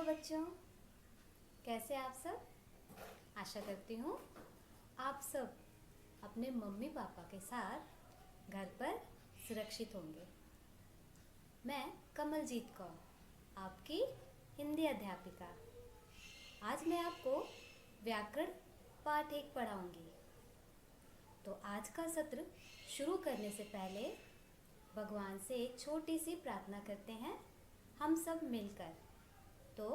Hello बच्चों, कैसे आप सब। आशा करती हूँ आप सब अपने मम्मी पापा के साथ घर पर सुरक्षित होंगे। मैं कमलजीत कौर, आपकी हिंदी अध्यापिका। आज मैं आपको व्याकरण पाठ 1 पढ़ाऊंगी। तो आज का सत्र शुरू करने से पहले भगवान से एक छोटी सी प्रार्थना करते हैं हम सब मिलकर। तो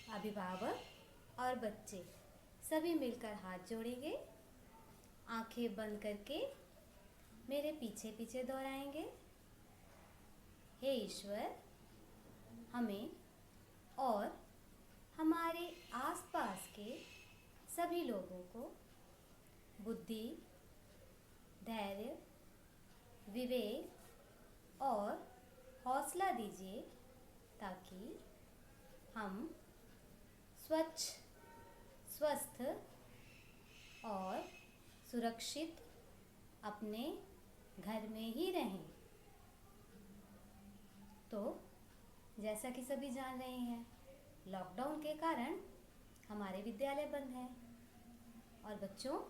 अभिभावक और बच्चे सभी मिलकर हाथ जोड़ेंगे, आंखें बंद करके मेरे पीछे पीछे दोहराएंगे। हे ईश्वर, हमें और हमारे आसपास के सभी लोगों को बुद्धि, धैर्य, विवेक और हौसला दीजिए ताकि हम स्वच्छ, स्वस्थ और सुरक्षित अपने घर में ही रहें। तो जैसा कि सभी जान रहे हैं, लॉकडाउन के कारण हमारे विद्यालय बंद हैं और बच्चों,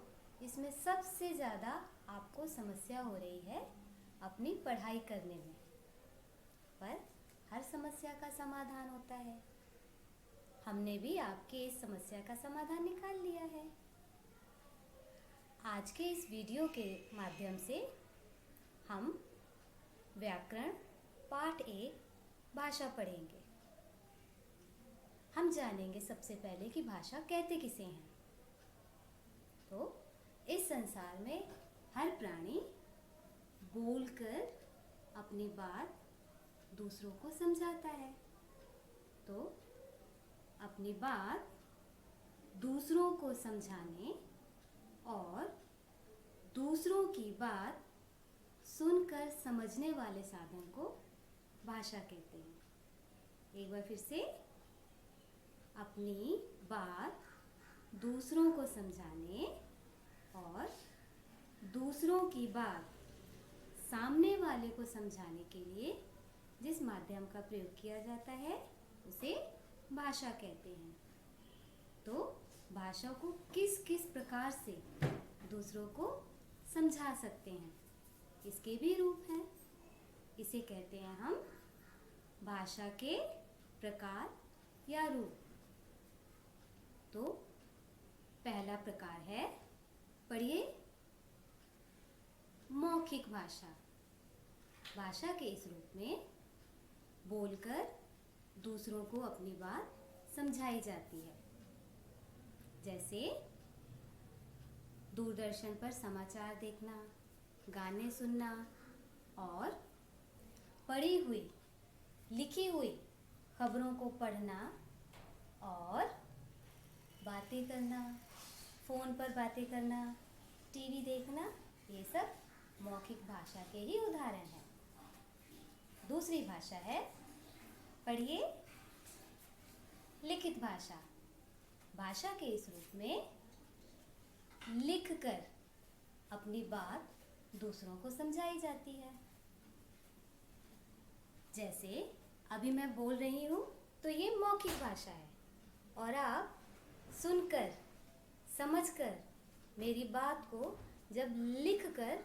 इसमें सबसे ज़्यादा आपको समस्या हो रही है अपनी पढ़ाई करने में। पर हर समस्या का समाधान होता है। हमने भी आपके इस समस्या का समाधान निकाल लिया है। आज के इस वीडियो के माध्यम से हम व्याकरण पाठ 1 भाषा पढ़ेंगे। हम जानेंगे सबसे पहले कि भाषा कहते किसे हैं। तो इस संसार में हर प्राणी बोलकर अपनी बात दूसरों को समझाता है। तो अपनी बात दूसरों को समझाने और दूसरों की बात सुनकर समझने वाले साधन को भाषा कहते हैं। एक बार फिर से, अपनी बात दूसरों को समझाने और दूसरों की बात सामने वाले को समझाने के लिए जिस माध्यम का प्रयोग किया जाता है उसे भाषा कहते हैं। तो भाषा को किस किस प्रकार से दूसरों को समझा सकते हैं, इसके भी रूप हैं। इसे कहते हैं हम भाषा के प्रकार या रूप। तो पहला प्रकार है, पढ़िए, मौखिक भाषा। भाषा के इस रूप में बोलकर दूसरों को अपनी बात समझाई जाती है। जैसे दूरदर्शन पर समाचार देखना, गाने सुनना और पढ़ी हुई, लिखी हुई खबरों को पढ़ना और बातें करना, फ़ोन पर बातें करना, टीवी देखना, ये सब मौखिक भाषा के ही उदाहरण हैं। दूसरी भाषा है, पढ़िए, लिखित भाषा। भाषा के इस रूप में लिखकर अपनी बात दूसरों को समझाई जाती है। जैसे अभी मैं बोल रही हूँ तो ये मौखिक भाषा है और आप सुनकर, समझकर मेरी बात को जब लिखकर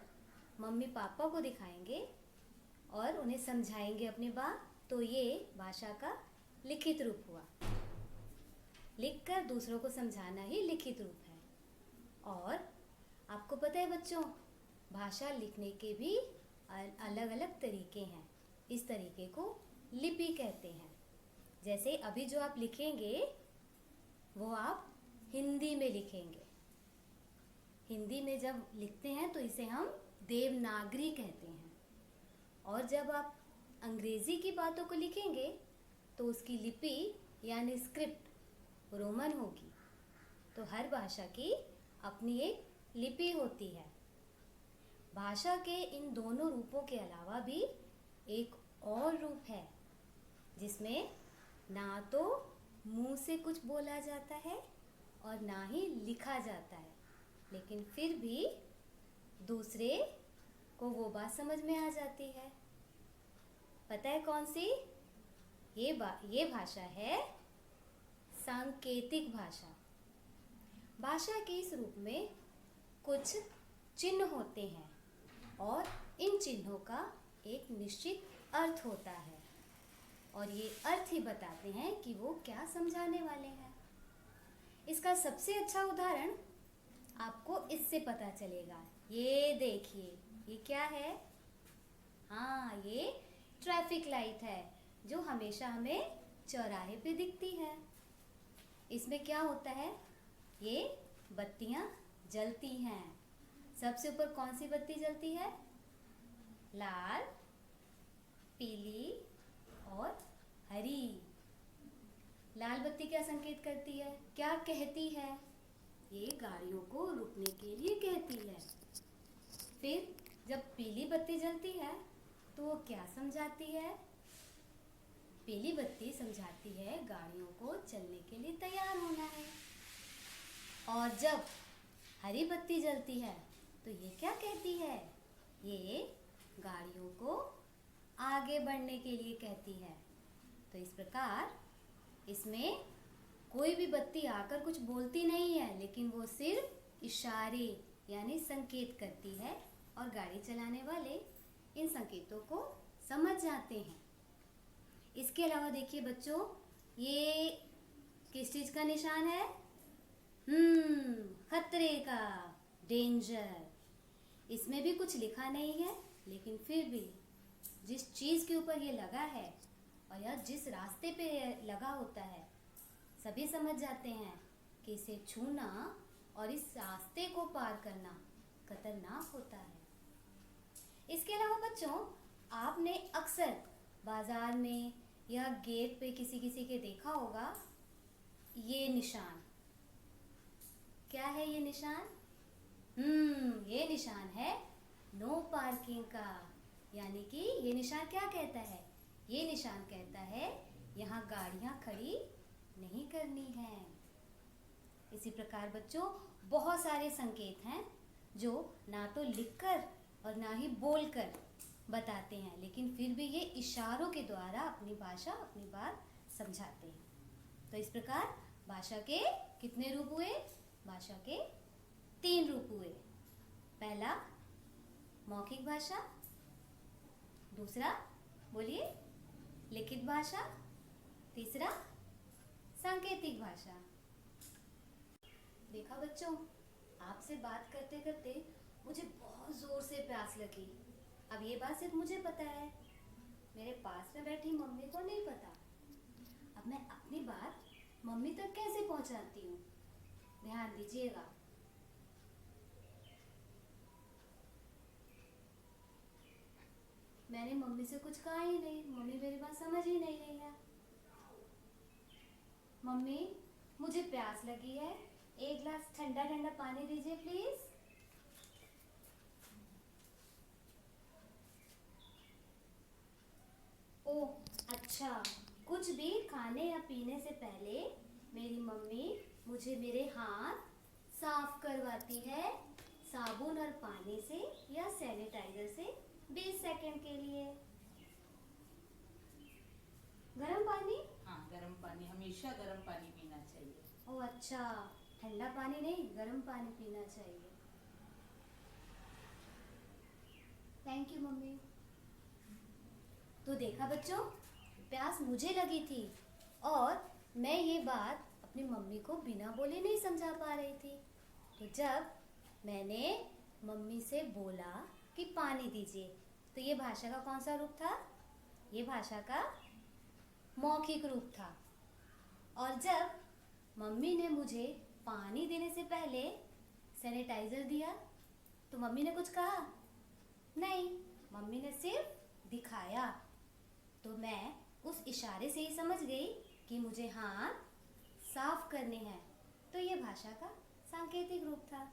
मम्मी पापा को दिखाएंगे और उन्हें समझाएंगे अपनी बात, तो ये भाषा का लिखित रूप हुआ। लिखकर दूसरों को समझाना ही लिखित रूप है। और आपको पता है बच्चों, भाषा लिखने के भी अलग अलग तरीके हैं। इस तरीके को लिपि कहते हैं। जैसे अभी जो आप लिखेंगे वो आप हिंदी में लिखेंगे। हिंदी में जब लिखते हैं तो इसे हम देवनागरी कहते हैं। और जब आप अंग्रेजी की बातों को लिखेंगे तो उसकी लिपि यानी स्क्रिप्ट रोमन होगी। तो हर भाषा की अपनी एक लिपि होती है। भाषा के इन दोनों रूपों के अलावा भी एक और रूप है जिसमें ना तो मुंह से कुछ बोला जाता है और ना ही लिखा जाता है, लेकिन फिर भी दूसरे को वो बात समझ में आ जाती है। पता है कौन सी? ये भाषा है सांकेतिक भाषा। भाषा के इस रूप में कुछ चिन्ह होते हैं और इन चिन्हों का एक निश्चित अर्थ होता है और ये अर्थ ही बताते हैं कि वो क्या समझाने वाले हैं। इसका सबसे अच्छा उदाहरण आपको इससे पता चलेगा। ये देखिए, ये क्या है? हाँ, ये ट्रैफिक लाइट है जो हमेशा हमें चौराहे पे दिखती है। इसमें क्या होता है? ये बत्तियां जलती हैं। सबसे ऊपर कौन सी बत्ती जलती है? लाल, पीली और हरी। लाल बत्ती क्या संकेत करती है? क्या कहती है? ये गाड़ियों को रुकने के लिए कहती है। फिर जब पीली बत्ती जलती है तो वो क्या समझाती है? पीली बत्ती समझाती है गाड़ियों को चलने के लिए तैयार होना है। और जब हरी बत्ती जलती है तो ये क्या कहती है? ये गाड़ियों को आगे बढ़ने के लिए कहती है। तो इस प्रकार इसमें कोई भी बत्ती आकर कुछ बोलती नहीं है, लेकिन वो सिर्फ इशारे यानी संकेत करती है और गाड़ी चलाने वाले इन संकेतों को समझ जाते हैं। इसके अलावा देखिए बच्चों, ये किस चीज का निशान है? खतरे का, डेंजर। इसमें भी कुछ लिखा नहीं है, लेकिन फिर भी जिस चीज के ऊपर ये लगा है और या जिस रास्ते पे लगा होता है, सभी समझ जाते हैं कि इसे छूना और इस रास्ते को पार करना खतरनाक होता है। इसके अलावा बच्चों, आपने अक्सर बाजार में या गेट पे किसी के देखा होगा ये निशान। क्या है ये निशान? ये निशान है नो पार्किंग का। यानी कि ये निशान क्या कहता है? ये निशान कहता है यहाँ गाड़ियाँ खड़ी नहीं करनी है। इसी प्रकार बच्चों, बहुत सारे संकेत हैं जो ना तो लिखकर और ना ही बोलकर बताते हैं, लेकिन फिर भी ये इशारों के द्वारा अपनी भाषा, अपनी बात समझाते हैं। तो इस प्रकार भाषा के कितने रूप हुए? भाषा के 3 रूप हुए। पहला मौखिक भाषा, दूसरा बोलिए लिखित भाषा, तीसरा सांकेतिक भाषा। देखा बच्चों, आपसे बात करते करते मुझे बहुत जोर से प्यास लगी। अब ये बात सिर्फ मुझे पता है, मेरे पास में बैठी मम्मी को नहीं पता। अब मैं अपनी बात मम्मी तक कैसे पहुंचाती हूँ? ध्यान दीजिएगा। मैंने मम्मी से कुछ कहा ही नहीं, मम्मी मेरी बात समझ ही नहीं रही है। मम्मी, मुझे प्यास लगी है, एक गिलास ठंडा ठंडा पानी दीजिए प्लीज। ओह अच्छा, कुछ भी खाने या पीने से पहले मेरी मम्मी मुझे मेरे हाथ साफ करवाती है साबुन और पानी से या सैनिटाइजर से 20 सेकंड के लिए। गरम पानी? हाँ, गरम पानी, हमेशा गरम पानी पीना चाहिए। ओह अच्छा, ठंडा पानी नहीं, गरम पानी पीना चाहिए। Thank you mummy. तो देखा बच्चों, प्यास मुझे लगी थी और मैं ये बात अपनी मम्मी को बिना बोले नहीं समझा पा रही थी। तो जब मैंने मम्मी से बोला कि पानी दीजिए, तो ये भाषा का कौन सा रूप था? ये भाषा का मौखिक रूप था। और जब मम्मी ने मुझे पानी देने से पहले सैनिटाइजर दिया, तो मम्मी ने कुछ कहा नहीं, मम्मी ने सिर्फ दिखाया। तो मैं उस इशारे से ही समझ गई कि मुझे हाथ साफ करने हैं। तो ये भाषा का सांकेतिक रूप था।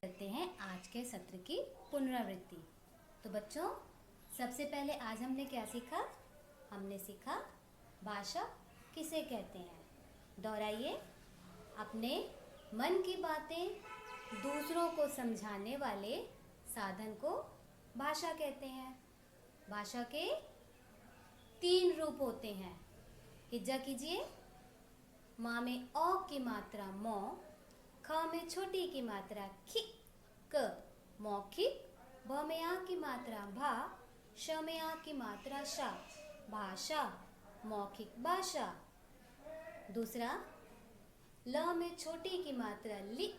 करते हैं आज के सत्र की पुनरावृत्ति। तो बच्चों, सबसे पहले आज हमने क्या सीखा? हमने सीखा भाषा किसे कहते हैं। दोहराइए। अपने मन की बातें दूसरों को समझाने वाले साधन को भाषा कहते हैं। भाषा के 3 रूप होते हैं। हिज्जा कीजिए। माँ में औ की मात्रा मौ, ख में छोटी की मात्रा खि, क मौखिक, भ में आ की मात्रा भा, श में आ की मात्रा शा, भाषा, मौखिक भाषा। दूसरा, ल में छोटी की मात्रा लि,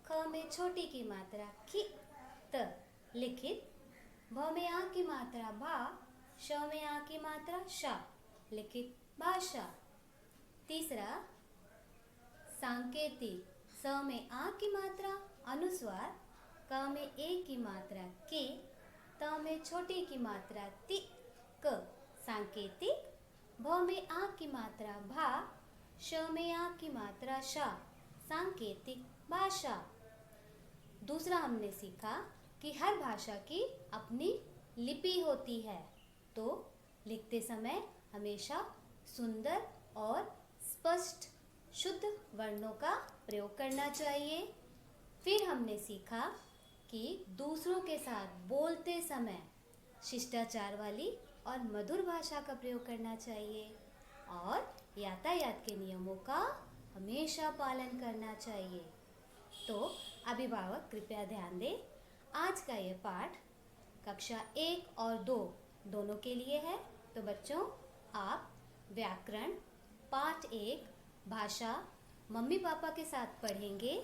ख में छोटी की मात्रा खि, त लिखित, भ में आ की मात्रा भा, श में आ की मात्रा शा, लिखित भाषा। तीसरा, सांकेतिक, स में आ की मात्रा अनुस्वार, क में ए की मात्रा के, त में छोटी की मात्रा ति, क सांकेतिक, भ में आ की मात्रा भा, श में आ की मात्रा शा, सांकेतिक भाषा। दूसरा हमने सीखा कि हर भाषा की अपनी लिपि होती है, तो लिखते समय हमेशा सुंदर और स्पष्ट शुद्ध वर्णों का प्रयोग करना चाहिए। फिर हमने सीखा कि दूसरों के साथ बोलते समय शिष्टाचार वाली और मधुर भाषा का प्रयोग करना चाहिए और यातायात के नियमों का हमेशा पालन करना चाहिए। तो अभिभावक कृपया ध्यान दें, आज का ये पाठ कक्षा 1 और 2 दोनों के लिए है। तो बच्चों, आप व्याकरण पाठ 1 भाषा मम्मी पापा के साथ पढ़ेंगे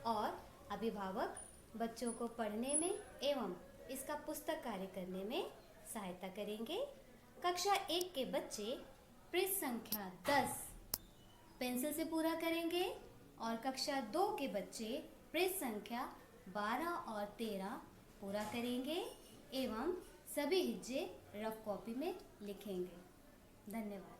और अभिभावक बच्चों को पढ़ने में एवं इसका पुस्तक कार्य करने में सहायता करेंगे। कक्षा 1 के बच्चे पृष्ठ संख्या 10 पेंसिल से पूरा करेंगे और कक्षा 2 के बच्चे पृष्ठ संख्या 12 और 13 पूरा करेंगे एवं सभी हिज्जे रफ कॉपी में लिखेंगे। धन्यवाद।